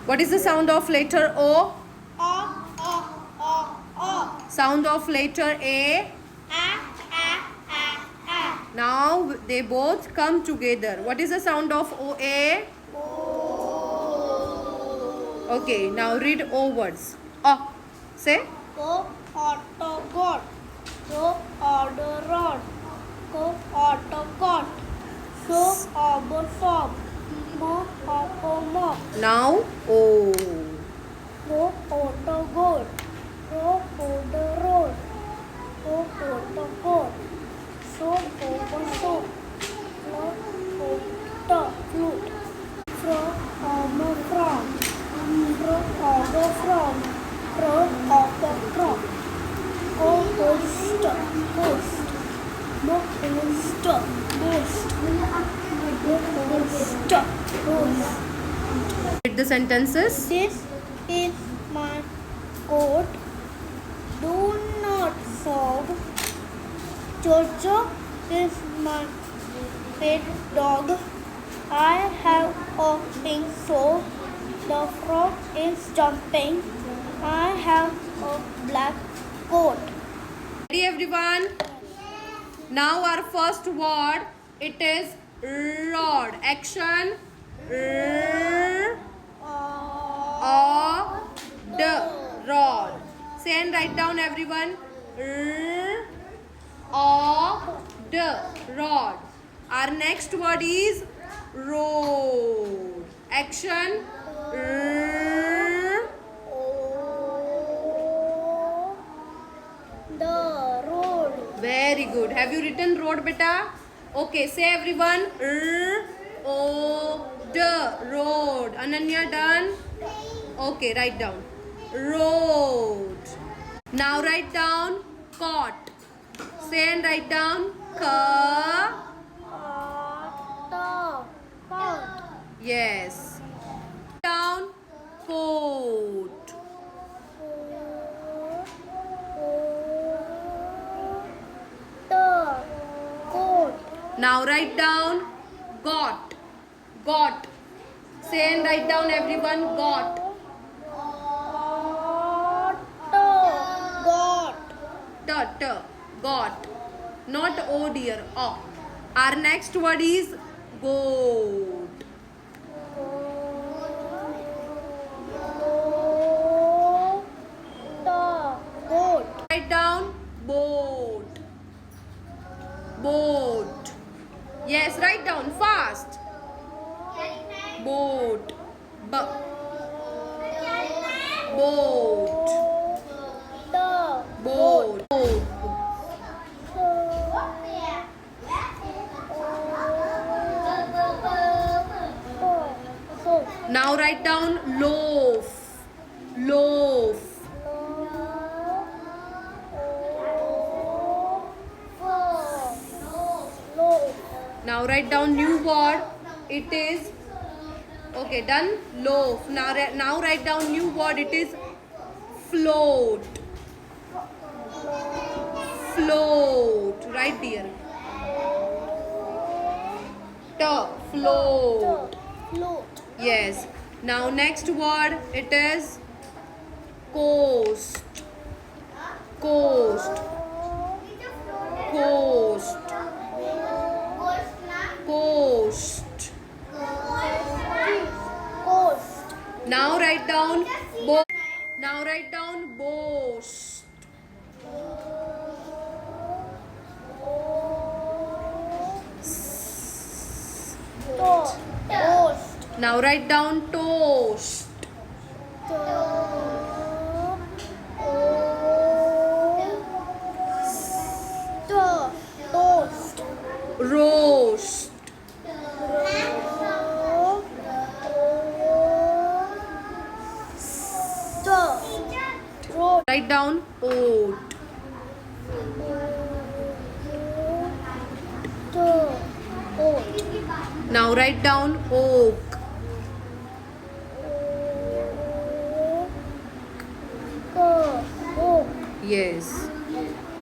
What is the sound of letter O? O. Sound of letter A? A. Now they both come together. What is the sound of OA? Okay, now read O words. O. Say. Go auto got. Go order rod. Go auto got. So obo sob. Mo opo mo. Now O. Go auto goat. Go order road. Go auto goat. So obo soap. Flo auto flute. Fro omo from. Fro obo from. Fro opo from. Go post. Post. Mo post. Post. Mo post. Post. Read the sentences. This is my coat. Do not sob. Jojo is my pet dog. I have a pink soap. The frog is jumping. I have a black coat. Ready everyone? Now our first word, it is rod. Action. R O D. Rod. Say and write down everyone. R O D. Rod. Our next word is road. Action. R. The road. Very good. Have you written road, beta? Okay, say everyone. R O D. Road. Ananya, done? Okay, write down. Road. Now write down cot. Say and write down ka. Yes. Down coat. Now write down got. Got. Say and write down everyone got. T. Got. Not O dear. O. Our next word is goat. Write down boat. Boat. Yes, write down fast. Boat. B. Boat. Boat. Now write down loaf. Loaf. Now write down new word. It is okay. Done. Loaf. Now write down new word. It is float. Float. Right, dear. Float. Yes. Now next word. It is coast. Coast. Coast. Coast. Now write down boast. Now write down boast. Now write down toast. Roast. Write down oat. Now write down oak. Yes.